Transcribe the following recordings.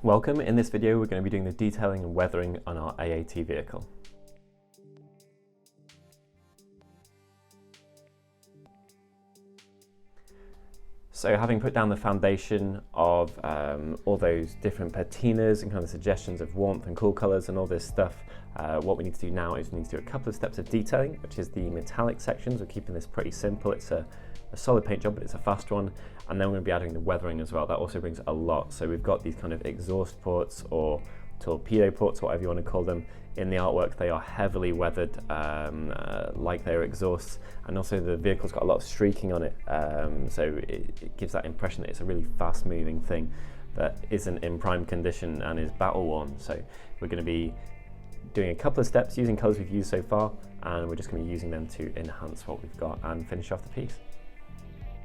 Welcome. In this video we're going to be doing the detailing and weathering on our AAT vehicle. So having put down the foundation of all those different patinas and kind of suggestions of warmth and cool colours and all this stuff, what we need to do now is we need to do a couple of steps of detailing, which is the metallic sections. We're keeping this pretty simple. It's a solid paint job, but it's a fast one. And then we're going to be adding the weathering as well. That also brings a lot. So we've got these kind of exhaust ports or torpedo ports, whatever you want to call them. In the artwork, they are heavily weathered, like they're exhausts, and also the vehicle's got a lot of streaking on it, so it gives that impression that it's a really fast-moving thing that isn't in prime condition and is battle-worn. So we're going to be doing a couple of steps using colours we've used so far, and we're just going to be using them to enhance what we've got and finish off the piece.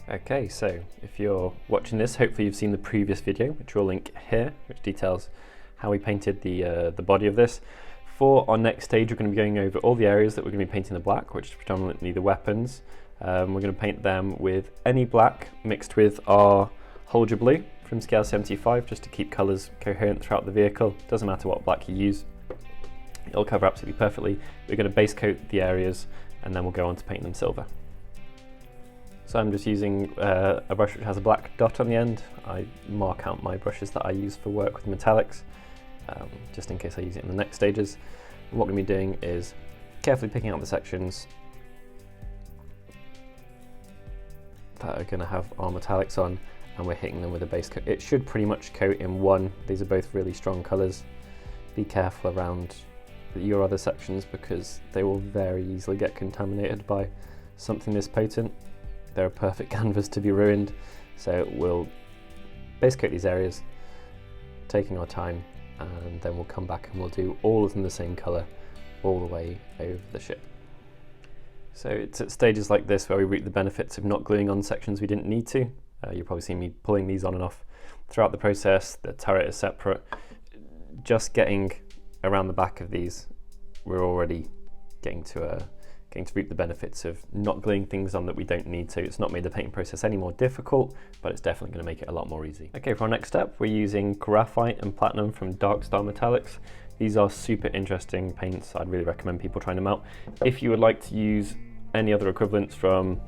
Okay, so if you're watching this, hopefully you've seen the previous video, which we'll link here, which details how we painted the body of this. For our next stage, we're going to be going over all the areas that we're going to be painting the black, which is predominantly the weapons. We're going to paint them with any black mixed with our Hold Your Blue from scale 75, just to keep colours coherent throughout the vehicle. Doesn't matter what black you use, it'll cover absolutely perfectly. We're going to base coat the areas and then we'll go on to paint them silver. So I'm just using a brush which has a black dot on the end. I mark out my brushes that I use for work with metallics, just in case I use it in the next stages. And what we're going to be doing is carefully picking out the sections that are going to have our metallics on, and we're hitting them with a base coat. It should pretty much coat in one. These are both really strong colours. Be careful around your other sections because they will very easily get contaminated by something this potent. They're a perfect canvas to be ruined, so we'll base coat these areas, taking our time, and then we'll come back and we'll do all of them the same colour all the way over the ship. So it's at stages like this where we reap the benefits of not gluing on sections we didn't need to. You'll probably see me pulling these on and off throughout the process. The turret is separate. Just getting around the back of these, we're already getting to reap the benefits of not gluing things on that we don't need to. It's not made the painting process any more difficult, but it's definitely going to make it a lot more easy. Okay, for our next step, we're using graphite and platinum from Dark Star Metallics. These are super interesting paints. I'd really recommend people trying them out. If you would like to use any other equivalents from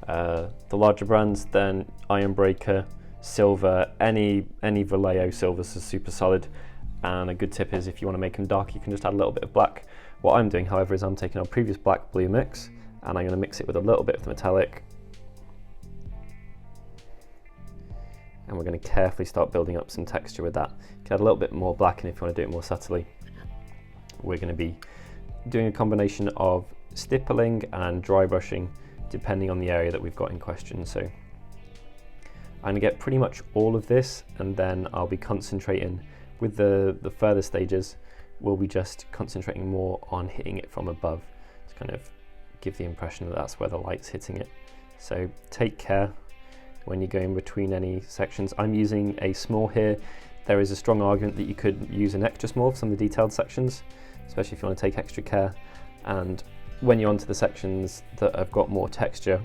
the larger brands, then Iron Breaker, Silver, any Vallejo silvers are super solid. And a good tip is if you want to make them dark, you can just add a little bit of black. What I'm doing, however, is I'm taking our previous black-blue mix and I'm going to mix it with a little bit of the metallic. And we're going to carefully start building up some texture with that. You can add a little bit more black, and if you want to do it more subtly, we're going to be doing a combination of stippling and dry brushing, depending on the area that we've got in question. So I'm going to get pretty much all of this, and then I'll be concentrating with the further stages. We'll be just concentrating more on hitting it from above to kind of give the impression that that's where the light's hitting it. So take care when you're going between any sections. I'm using a small here. There is a strong argument that you could use an extra small for some of the detailed sections, especially if you want to take extra care. And when you're onto the sections that have got more texture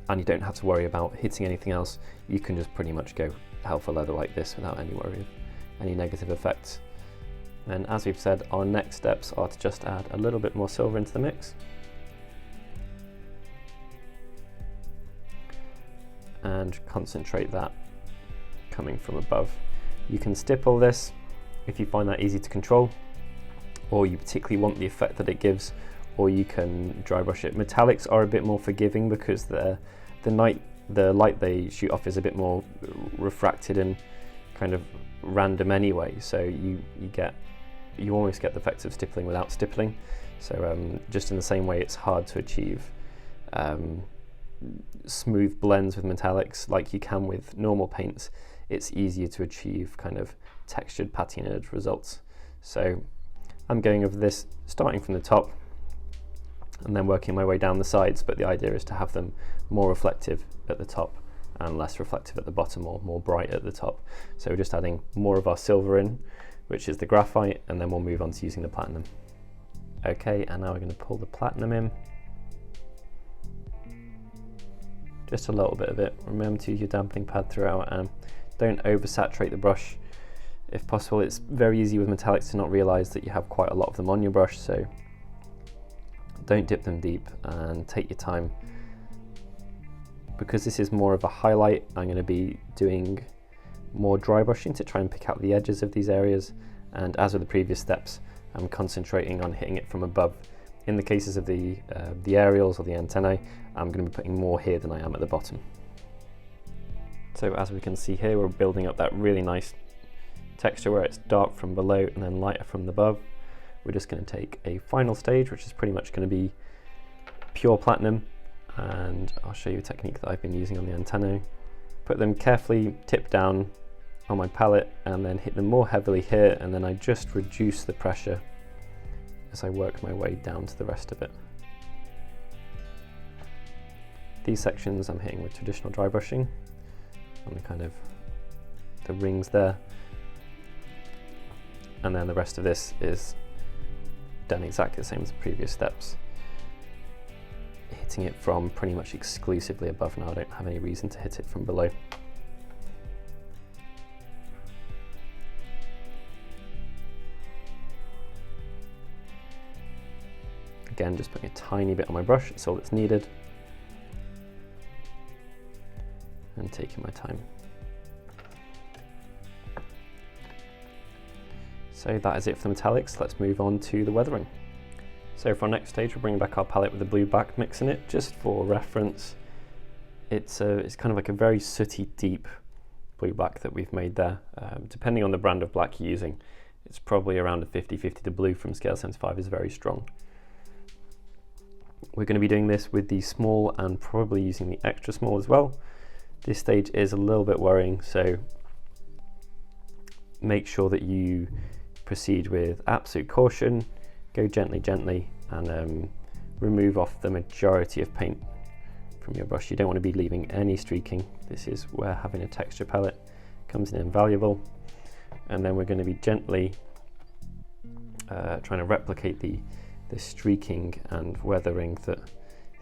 and you don't have to worry about hitting anything else, you can just pretty much go hell for leather like this without any worry of any negative effects. And as we've said, our next steps are to just add a little bit more silver into the mix. And concentrate that coming from above. You can stipple this if you find that easy to control, or you particularly want the effect that it gives, or you can dry brush it. Metallics are a bit more forgiving because the light they shoot off is a bit more refracted and kind of random anyway, so you almost get the effects of stippling without stippling. So just in the same way it's hard to achieve smooth blends with metallics like you can with normal paints, it's easier to achieve kind of textured patinaed results. So I'm going over this starting from the top and then working my way down the sides, but the idea is to have them more reflective at the top and less reflective at the bottom, or more bright at the top. So we're just adding more of our silver in, which is the graphite, and then we'll move on to using the platinum. Okay, and now we're going to pull the platinum in. Just a little bit of it. Remember to use your dampening pad throughout, and don't oversaturate the brush. If possible, it's very easy with metallics to not realise that you have quite a lot of them on your brush, so don't dip them deep and take your time. Because this is more of a highlight, I'm going to be doing more dry brushing to try and pick out the edges of these areas, and as with the previous steps, I'm concentrating on hitting it from above. In the cases of the aerials or the antennae, I'm going to be putting more here than I am at the bottom. So as we can see here, we're building up that really nice texture where it's dark from below and then lighter from above. We're just going to take a final stage, which is pretty much going to be pure platinum, and I'll show you a technique that I've been using on the antennae. Put them carefully tipped down on my palette and then hit them more heavily here, and then I just reduce the pressure as I work my way down to the rest of it. These sections I'm hitting with traditional dry brushing on the kind of the rings there, and then the rest of this is done exactly the same as the previous steps, hitting it from pretty much exclusively above now. I don't have any reason to hit it from below. Again, just putting a tiny bit on my brush, that's all that's needed, and taking my time. So that is it for the metallics. Let's move on to the weathering. So for our next stage, we'll bring back our palette with the blue back mix in it, just for reference. It's kind of like a very sooty, deep blue back that we've made there. Depending on the brand of black you're using, it's probably around a 50-50. The blue from Scale 75 is very strong. We're going to be doing this with the small and probably using the extra small as well. This stage is a little bit worrying, so make sure that you proceed with absolute caution. Go gently, and remove off the majority of paint from your brush. You don't want to be leaving any streaking. This is where having a texture palette comes in invaluable. And then we're going to be gently trying to replicate the streaking and weathering that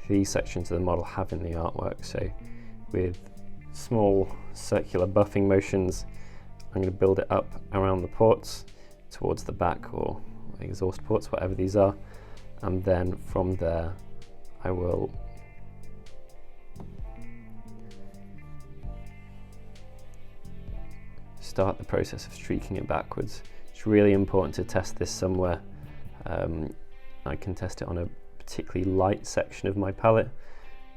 these sections of the model have in the artwork. So with small circular buffing motions, I'm going to build it up around the ports towards the back, or exhaust ports, whatever these are, and then from there I will start the process of streaking it backwards. It's really important to test this somewhere. I can test it on a particularly light section of my palette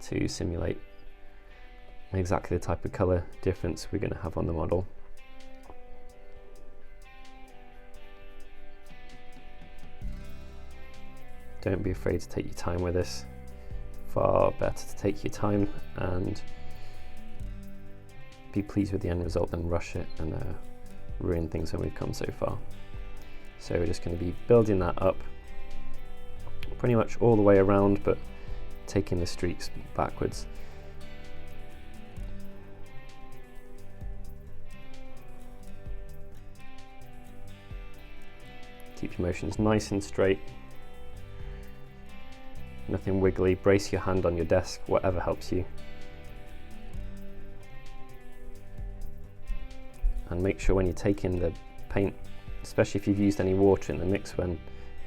to simulate exactly the type of colour difference we're going to have on the model. Don't be afraid to take your time with this. Far better to take your time and be pleased with the end result than rush it and ruin things when we've come so far. So we're just going to be building that up pretty much all the way around, but taking the streaks backwards. Keep your motions nice and straight. Nothing wiggly. Brace your hand on your desk, whatever helps you. And make sure when you take in the paint, especially if you've used any water in the mix, when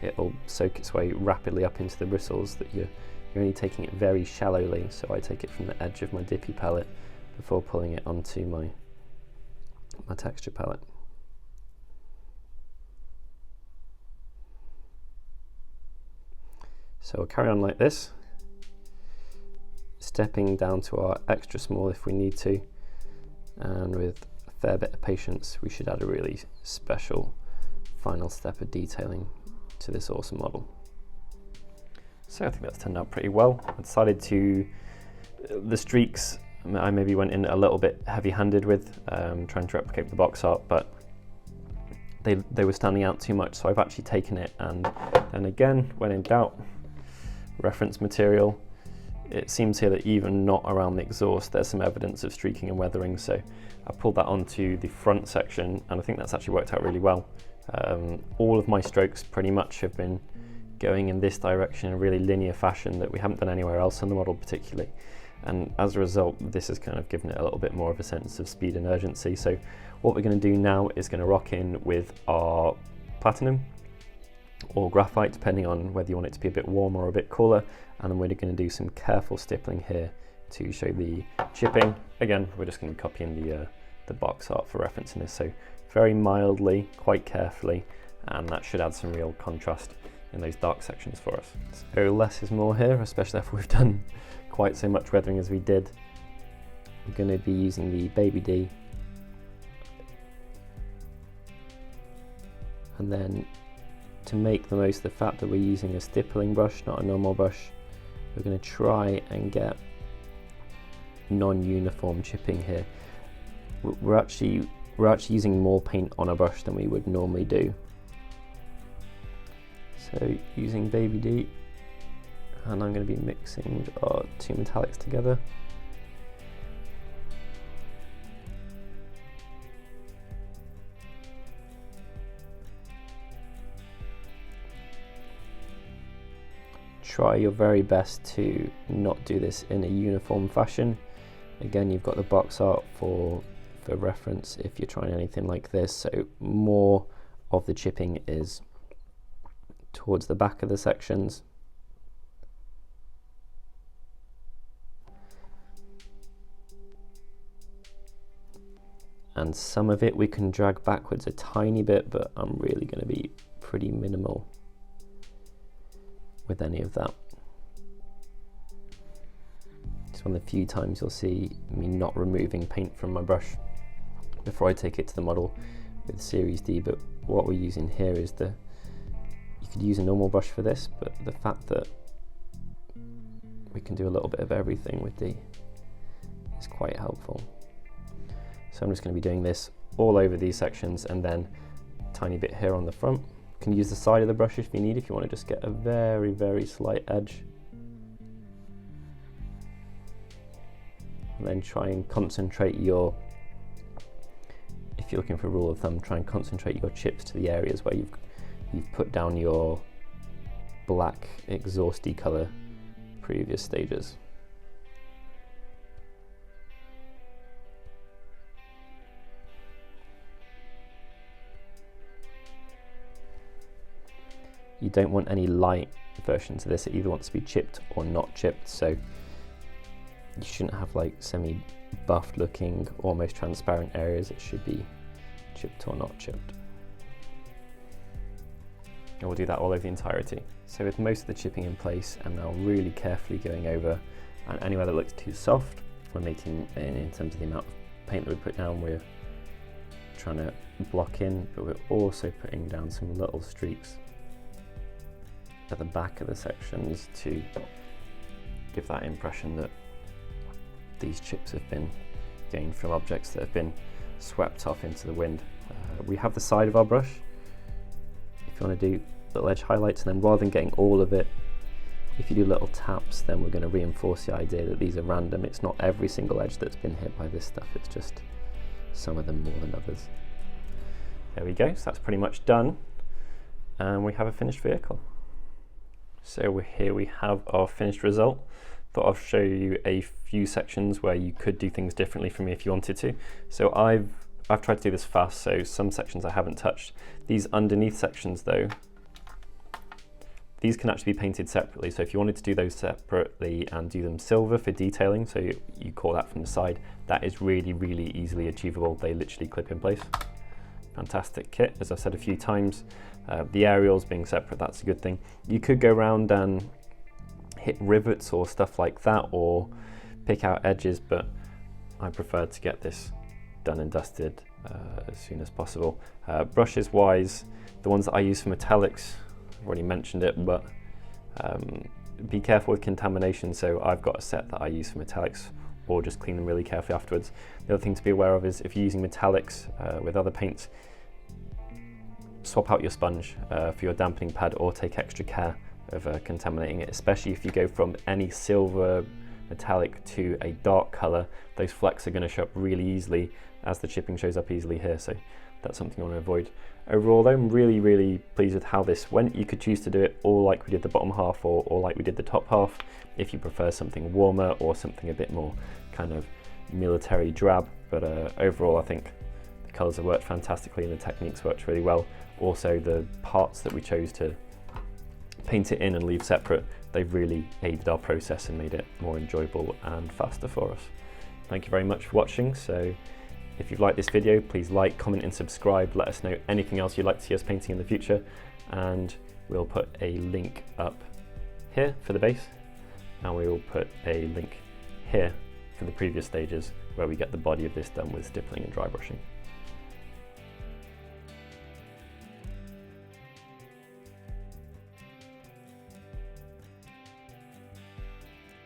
it'll soak its way rapidly up into the bristles, that you're only taking it very shallowly. So I take it from the edge of my dippy palette before pulling it onto my texture palette. So we'll carry on like this, stepping down to our extra small if we need to, and with a fair bit of patience we should add a really special final step of detailing to this awesome model. So I think that's turned out pretty well. I decided to, the streaks I maybe went in a little bit heavy-handed with, trying to replicate the box art, but they were standing out too much, so I've actually taken it and then again, when in doubt, reference material. It seems here that even not around the exhaust there's some evidence of streaking and weathering, so I pulled that onto the front section and I think that's actually worked out really well. All of my strokes pretty much have been going in this direction in a really linear fashion that we haven't done anywhere else in the model particularly. and as a result this has kind of given it a little bit more of a sense of speed and urgency. So what we're going to do now is going to rock in with our platinum or graphite, depending on whether you want it to be a bit warmer or a bit cooler, and then we're going to do some careful stippling here to show the chipping. Again, we're just going to be copying the box art for reference in this, so very mildly, quite carefully, and that should add some real contrast in those dark sections for us. So less is more here, especially after we've done quite so much weathering as we did. We're going to be using the Baby D, and then to make the most of the fact that we're using a stippling brush, not a normal brush, we're going to try and get non-uniform chipping here. We're actually using more paint on a brush than we would normally do. So using Baby D, and I'm going to be mixing our two metallics together. Try your very best to not do this in a uniform fashion. Again, you've got the box art for reference if you're trying anything like this, so more of the chipping is towards the back of the sections. And some of it we can drag backwards a tiny bit, but I'm really going to be pretty minimal with any of that. It's one of the few times you'll see me not removing paint from my brush before I take it to the model with Series D, but what we're using here is you could use a normal brush for this, but the fact that we can do a little bit of everything with D is quite helpful. So I'm just going to be doing this all over these sections, and then a tiny bit here on the front. You can use the side of the brush if you need, if you want to just get a very, very slight edge. And then try and concentrate your, if you're looking for a rule of thumb, try and concentrate your chips to the areas where you've put down your black exhausty colour previous stages. You don't want any light versions of this. It either wants to be chipped or not chipped, so you shouldn't have like semi-buffed looking, almost transparent areas. It should be chipped or not chipped. And we'll do that all over the entirety. So with most of the chipping in place, I'm now really carefully going over, and anywhere that looks too soft, we're making, in terms of the amount of paint that we put down, we're trying to block in, but we're also putting down some little streaks at the back of the sections to give that impression that these chips have been gained from objects that have been swept off into the wind. We have the side of our brush. If you want to do little edge highlights, and then rather than getting all of it, if you do little taps, then we're going to reinforce the idea that these are random. It's not every single edge that's been hit by this stuff, it's just some of them more than others. There we go, so that's pretty much done, and we have a finished vehicle. So here we have our finished result. Thought I'll show you a few sections where you could do things differently from me if you wanted to. So I've tried to do this fast, so some sections I haven't touched. These underneath sections though, these can actually be painted separately. So if you wanted to do those separately and do them silver for detailing, so you call that from the side, that is really, really easily achievable. They literally clip in place. Fantastic kit, as I've said a few times. The aerials being separate, that's a good thing. You could go around and hit rivets or stuff like that, or pick out edges, but I prefer to get this done and dusted as soon as possible. Brushes wise, the ones that I use for metallics, I've already mentioned it, but be careful with contamination. So I've got a set that I use for metallics, or just clean them really carefully afterwards. The other thing to be aware of is if you're using metallics with other paints, swap out your sponge for your dampening pad, or take extra care of contaminating it, especially if you go from any silver metallic to a dark colour. Those flecks are going to show up really easily, as the chipping shows up easily here, so that's something I want to avoid. Overall though, I'm really pleased with how this went. You could choose to do it all like we did the bottom half or like we did the top half if you prefer something warmer or something a bit more kind of military drab, but overall I think the colours have worked fantastically and the techniques worked really well. Also the parts that we chose to paint it in and leave separate, they've really aided our process and made it more enjoyable and faster for us. Thank you very much for watching. So if you've liked this video, please like, comment and subscribe. Let us know anything else you'd like to see us painting in the future, and we'll put a link up here for the base, and we will put a link here for the previous stages where we get the body of this done with stippling and dry brushing.